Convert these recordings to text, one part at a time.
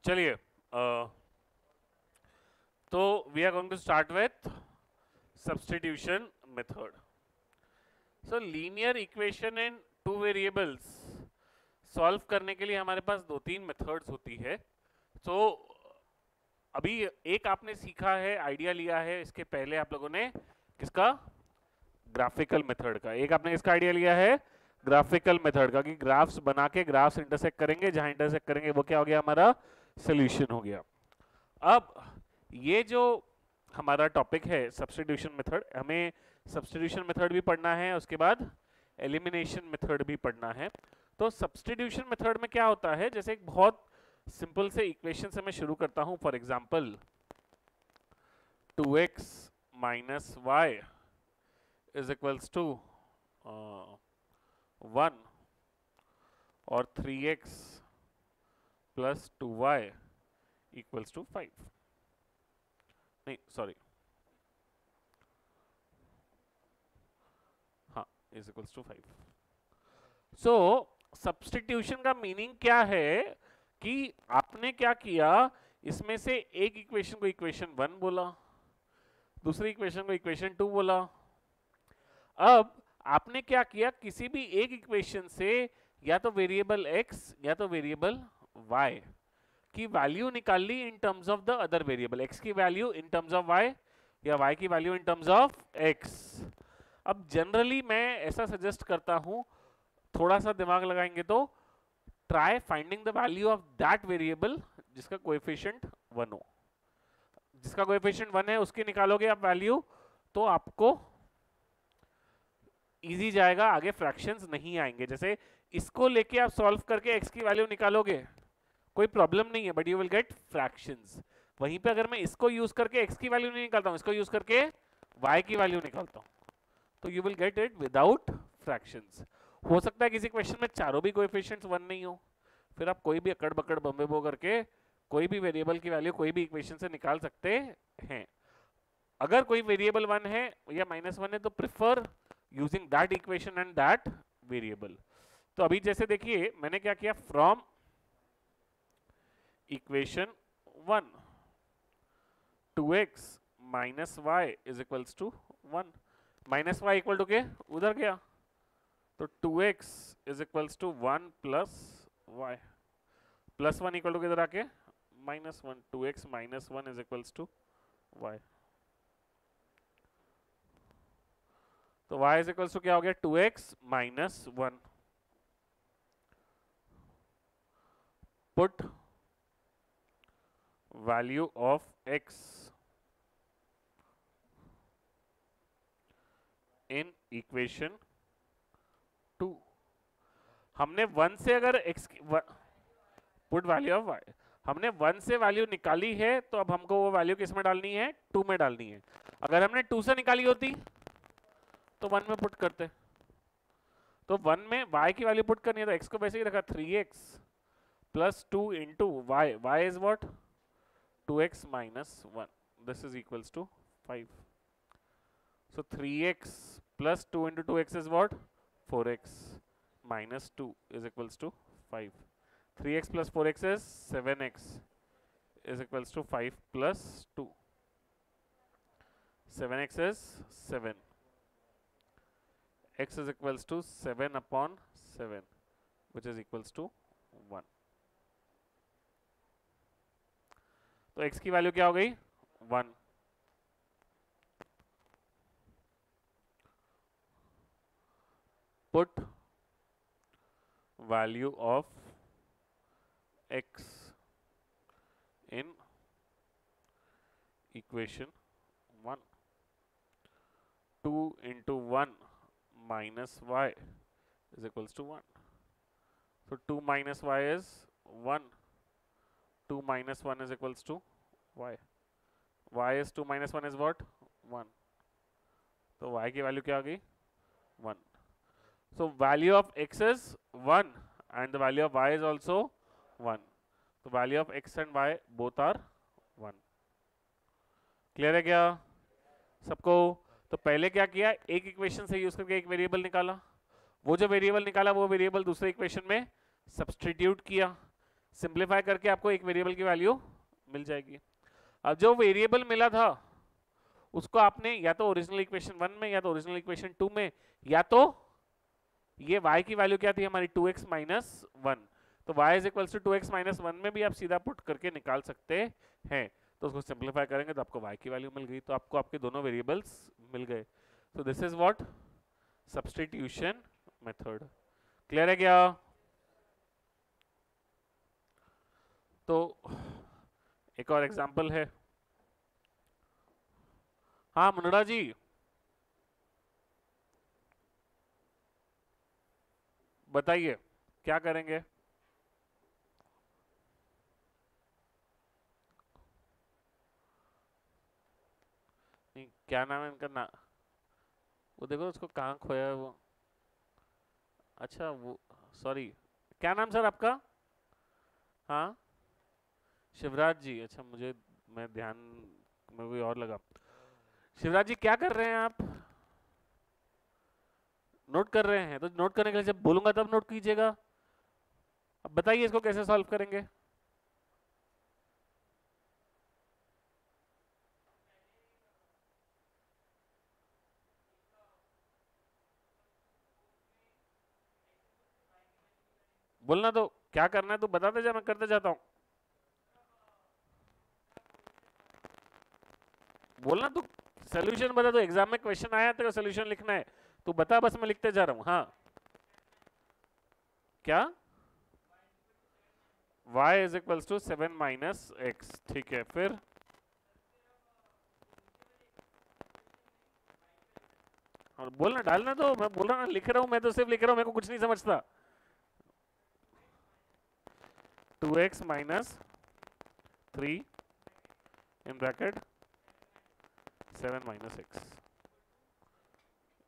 चलिए तो we are going to start with substitution method. So linear equation in two variables solve करने के लिए हमारे पास दो तीन मेथड्स होती है. तो अभी एक आपने सीखा है, आइडिया लिया है इसके पहले आप लोगों ने किसका, ग्राफिकल मेथड का. एक आपने किसका आइडिया लिया है, ग्राफिकल मेथड का, कि ग्राफ्स बना के ग्राफ्स इंटरसेक्ट करेंगे, जहां इंटरसेक्ट करेंगे वो क्या हो गया, हमारा सोल्यूशन हो गया. अब ये जो हमारा टॉपिक है सब्स्टिट्यूशन मेथड, हमें सब्स्टिट्यूशन मेथड भी पढ़ना है, उसके बाद एलिमिनेशन मेथड भी पढ़ना है. तो सब्स्टिट्यूशन मेथड में क्या होता है, जैसे एक बहुत सिंपल से इक्वेशन से मैं शुरू करता हूं. For example 2x minus y is equals to 1 और 3x plus 2y equals to 5. नहीं सॉरी, हाँ, is equals to 5. So substitution का मीनिंग क्या है कि आपने क्या किया, इसमें से एक इक्वेशन को इक्वेशन 1 बोला, दूसरी इक्वेशन को इक्वेशन 2 बोला. अब आपने क्या किया, किसी भी एक इक्वेशन से या तो वेरिएबल x या तो वेरिएबल y की वैल्यू निकाल ली in terms of the other variable. x की value in terms of y या y की value in terms of x. अब जनरली मैं ऐसा सजेस्ट करता हूं, थोड़ा सा दिमाग लगाएंगे तो try finding the value of that variable जिसका कोएफिशिएंट 1 हो. जिसका कोएफिशिएंट 1 है उसकी निकालोगे आप वैल्यू, तो आपको इजी जाएगा, आगे फ्रैक्शंस नहीं आएंगे. जैसे इसको लेके आप सॉल्व करके x की वैल्यू निकालोगे, कोई प्रॉब्लम नहीं है, but you will get fractions. वहीं पे अगर मैं इसको यूज करके x की वैल्यू नहीं निकालता हूं, इसको यूज करके y की वैल्यू निकालता हूं, तो you will get it without fractions. हो सकता है किसी क्वेश्चन में चारों भी कोएफिशिएंट्स 1 नहीं हो, फिर आप कोई भी अकड़ बकड़ बम्बे बो करके कोई भी वेरिएबल की वैल्यू कोई भी इक्वेशन से निकाल सकते हैं. अगर कोई वेरिएबल 1 है या -1 है तो prefer using that equation and that variable. तो अभी जैसे देखिए मैंने क्या किया, from equation 1 2x minus y is equals to 1, minus y equal to के उधर गया, तो 2x is equals to 1 plus y, plus 1 equal to किधर आके -1, 2x minus 1 is equals to y. तो y इज इक्वल्स टू क्या हो गया, 2x minus 1. Put value of x in equation 2. हमने 1 से अगर x put value of y, हमने 1 से वैल्यू निकाली है, तो अब हमको वो वैल्यू किस में डालनी है, 2 में डालनी है. अगर हमने 2 से निकाली होती तो 1 में पुट करते, तो 1 में y की वैल्यू पुट करनी है, तो x को वैसे ही रखा 3x plus 2 into y, y is what 2x minus 1, this is equals to 5. So 3x plus 2 into 2x is what 4x minus 2 is equals to 5. 3x plus 4x is 7x is equals to 5 plus 2. 7x is 7. X is equals to 7 upon 7, which is equals to 1. तो x की value क्या हो गई, 1. Put value of x in equation 1. 2 into 1 minus y is equals to 1. So 2 minus y is 1. 2 minus 1 is equals to y. y is 2 minus 1 is what, 1. तो y की value क्या आ गई, 1. So value of x is 1 and the value of y is also 1. So value of x and y both are 1. Clear है क्या सबको? तो पहले क्या किया, एक इक्वेशन से यूज करके एक वेरिएबल निकाला, वो जो वेरिएबल निकाला वो वेरिएबल दूसरे इक्वेशन में सब्स्टिट्यूट किया, सिंप्लीफाई करके आपको एक वेरिएबल की वैल्यू मिल जाएगी। अब जो वेरिएबल मिला था उसको आपने या तो ओरिजिनल इक्वेशन 1 में या तो ओरिजिनल इक्वेशन 2 में या तो ये y की वैल्यू क्या थी हमारी 2x माइनस 1, तो y is equals to 2x minus 1 में भी आप सीधा पुट करके निकाल सकते हैं। तो उसको सिंप्लीफाई करेंगे तो आपको y की वैल्यू मिल गई, तो आपको आपके दोनों वेरिएबल्स मिल गए। तो this is what substitution method. Clear है क्या? तो एक और एग्जांपल है। हाँ मुनड़ा जी, बताइए क्या करेंगे? नहीं, क्या नाम है इनका ना, वो देखो उसको कहाँ खोया है वो। अच्छा वो, सॉरी, क्या नाम सर आपका? हाँ शिवराज जी, अच्छा मुझे, मैं ध्यान में कोई और लगा। शिवराज जी क्या कर रहे हैं आप? नोट कर रहे हैं, तो नोट करने के लिए जब बोलूंगा तब नोट कीजिएगा। अब बताइए इसको कैसे सॉल्व करेंगे? बोलना तो क्या करना है तो बताते जा, मैं करते जाता हूँ। बोलना तो, सोल्यूशन बता, तो एग्जाम में क्वेश्चन आया तो सोल्यूशन लिखना है, तो बता, बस मैं लिखते जा रहा हूँ। हाँ क्या? y is equals to 7 minus x, ठीक है, फिर बोलना, डालना, तो मैं बोल रहा हूँ, लिख रहा हूँ, मैं तो सिर्फ लिख रहा हूँ, मेरे को कुछ नहीं समझता। 2x minus 3 in bracket 7 minus x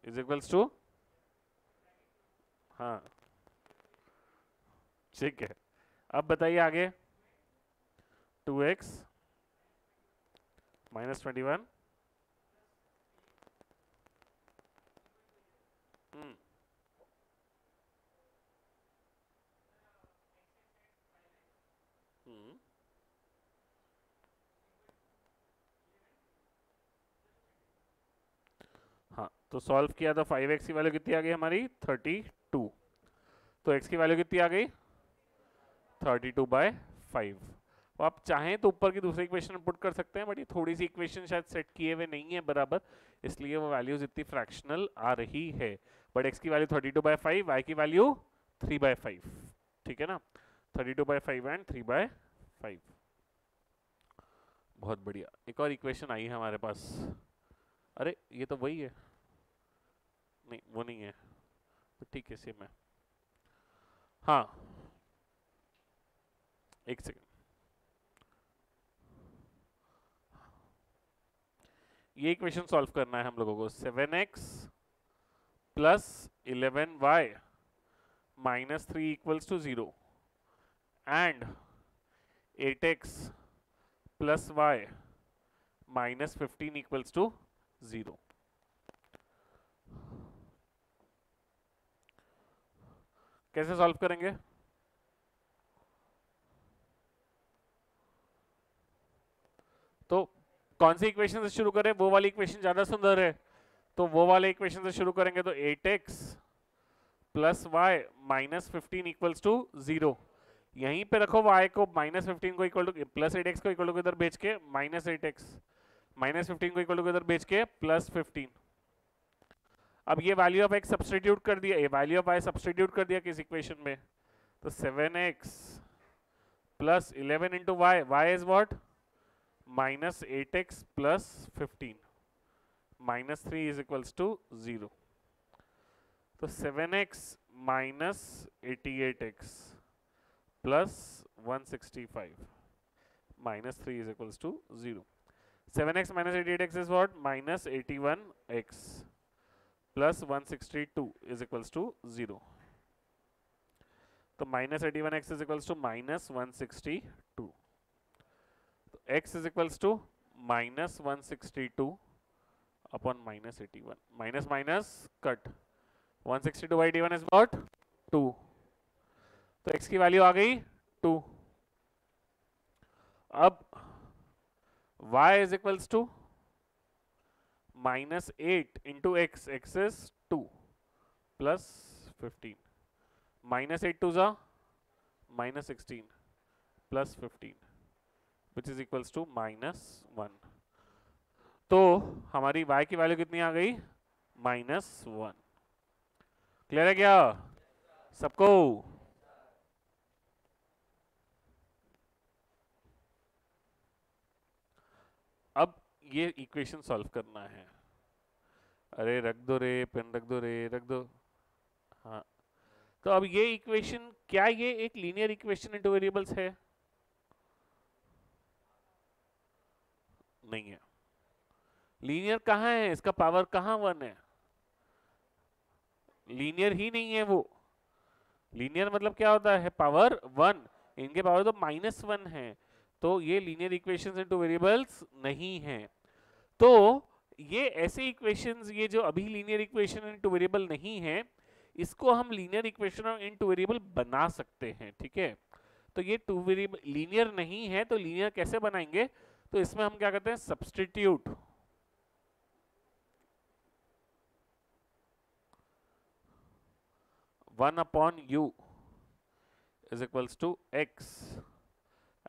is equals to, हाँ ठीक है। अब बताइए आगे। 2x माइनस 21, हाँ तो सॉल्व किया तो 5x की वैल्यू कितनी आ गई हमारी 32, तो x की वैल्यू कितनी आ गई 32/5। तो आप चाहें तो ऊपर की दूसरी इक्वेशन पुट कर सकते हैं, बट ये थोड़ी सी इक्वेशन शायद सेट किए हुए नहीं है बराबर, इसलिए वो वैल्यूज इतनी फ्रैक्शनल आ रही है। बट x की वैल्यू 32/5, y की वैल्यू 3/5, ठीक है ना, 32/5 एंड 3/5। बहुत बढ़िया, एक और इक्वेशन आई है हमारे पास। अरे ये तो वही है, नहीं वो नहीं है, तो ठीक है सेम है। हाँ एक सेकेंड, ये इक्वेशन सॉल्व करना है हम लोगों को। 7x plus 11y minus 3 equals to 0 and 8x plus y minus 15 equals to 0। कैसे सॉल्व करेंगे? तो कौन सी इक्वेशन से शुरू करें? वो वाली इक्वेशन ज्यादा सुंदर है, तो वो वाले इक्वेशन से शुरू करेंगे। तो 8x plus y minus 15 equals to 0, यहीं पे रखो y को, माइनस 15 को इक्वल टू प्लस 8x को इक्वल टू इधर भेज के माइनस 8x, माइनस 15 को इक्वल टू इधर भेज के प्लस 15। अब ये वैल्यू ऑफ x सब्स्टिट्यूट कर दिया, ये वैल्यू ऑफ y सब्स्टिट्यूट कर दिया किस इक्वेशन में, तो 7x plus 11 into y, y is what minus 8x plus 15 minus 3 is equals to 0। तो 7x minus 88x plus 165 minus 3 is equals to 0. 7x minus 88x is what? Minus 81x plus 162 is equals to 0. तो minus 81x is equals to minus 162. तो x is equals to minus 162 upon minus 81. Minus minus cut. 162 by 81 is what? 2. तो x की value आ गई 2. अब y is equals to -8 into x, x is 2 plus 15, -8 two जा -16 plus 15 which is equals to -1। तो हमारी y की value कितनी आ गई? -1। क्लियर है क्या सबको? अब ये इक्वेशन सॉल्व करना है। अरे रख दो रे, पेन रख दो रे, रख दो। हाँ, तो अब ये इक्वेशन, क्या ये एक लीनियर इक्वेशन इनटू वेरिएबल्स है? नहीं है। लीनियर कहाँ है? इसका पावर कहाँ 1 है? लीनियर ही नहीं है वो। लीनियर मतलब क्या होता है? पावर 1। इनके पावर तो -1 है, तो ये लीनियर इक्वेशंस इनटू वेरिएबल्स नहीं है। तो ये ऐसे इक्वेशंस, ये जो अभी लीनियर इक्वेशन इनटू वेरिएबल नहीं है, इसको हम लीनियर इक्वेशन इनटू वेरिएबल बना सकते हैं। ठीक है, तो ये टू वेरिएबल लीनियर नहीं है, तो लीनियर कैसे बनाएंगे? तो इसमें हम क्या करते हैं? Substitute 1/u is equals to x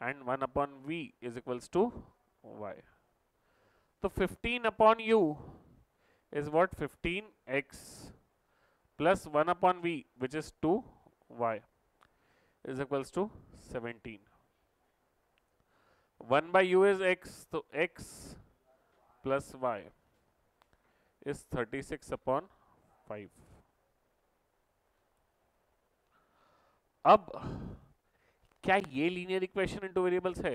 and 1/v is equals to y. तो 15/u is what? 15x plus 1/v which is 2y is equals to 17. 1/u is x, तो x plus y is 36/5. अब क्या ये linear equation into variables है?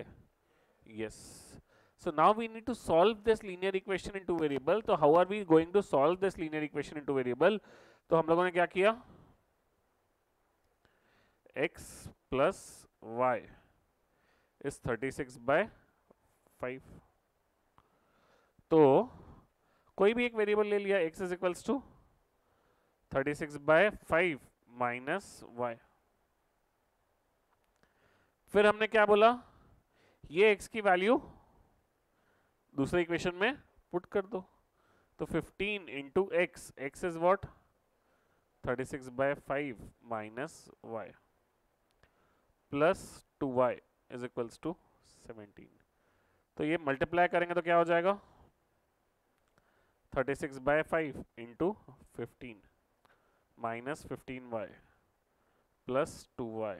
Yes. So now we need to solve this linear equation into variable. तो how are we going to solve this linear equation into variable? तो हम लोगों ने क्या किया? x plus y is 36/5. तो कोई भी एक वेरिएबल ले लिया, x is equals to 36/5 minus y। फिर हमने क्या बोला? ये x की वैल्यू दूसरे इक्वेशन में पुट कर दो। तो 15 into x, x is what? 36/5 minus y plus 2y is equals to 17। तो ये मल्टीप्लाई करेंगे तो क्या हो जाएगा? 36/5 into 15 minus 15y plus 2y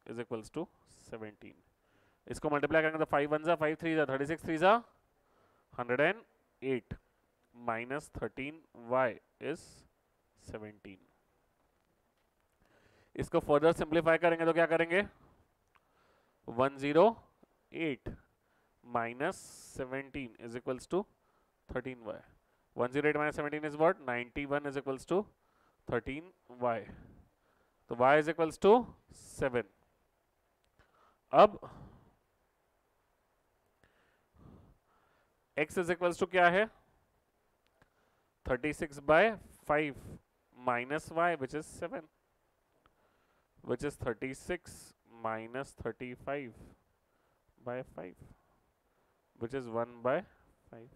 is equals to 17। इसको मल्टीप्लाई करेंगे तो 5 1 जा 5 3 जा 36 3 जा 108 minus 13y is 17। इसको फर्दर सिंप्लीफाई करेंगे तो क्या करेंगे? 108 minus 17 is equals to 13y. 108 minus 17 is what? 91 is equals to 13y. तो y is equals to 7। अब x is equals to क्या है? 36/5 minus y which is 7, which is 36 minus 35/5 which is 1/5।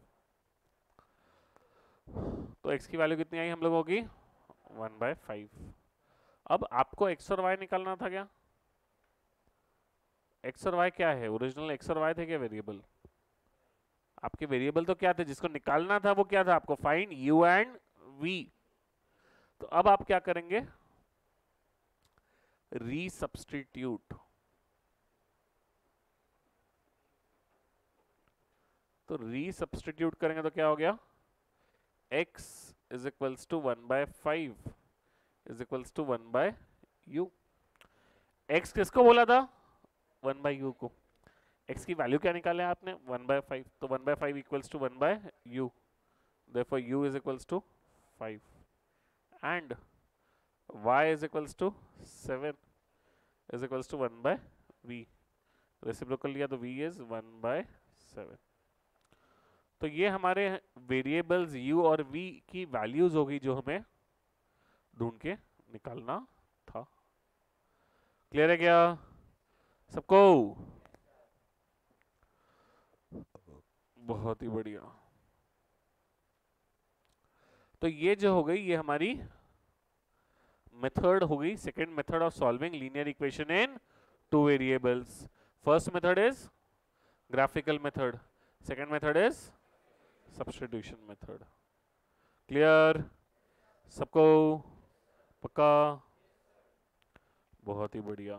तो x की वैल्यू कितनी आई हम लोगों की? 1/5। अब आपको x और y निकालना था क्या? x और y क्या है? ओरिजिनल x और y थे क्या वेरिएबल? आपके वेरिएबल तो क्या थे? जिसको निकालना था वो क्या था आपको? Find u and v। तो अब आप क्या करेंगे? रीसब्स्टिट्यूट। तो रीसब्स्टिट्यूट करेंगे तो क्या हो गया? x is equals to 1/5 is equals to 1/u। x किसको बोला था? 1/u को। x की वैल्यू क्या निकाले आपने? 1/5। तो 1/5 equals to 1/u, therefore u is equals to 5 and y is equals to 7 is equals to 1/v। Reciprocal लिया तो v is 1/7। तो ये हमारे वेरिएबल्स u और v की वैल्यूज होगी जो हमें ढूंढ के निकालना था। क्लियर है क्या सबको? बहुत ही बढ़िया। तो ये जो हो गई ये हमारी मेथड हो गई, second method of solving linear equation in two variables. First method is graphical method, second method is substitution method. Clear सबको? पक्का? बहुत ही बढ़िया।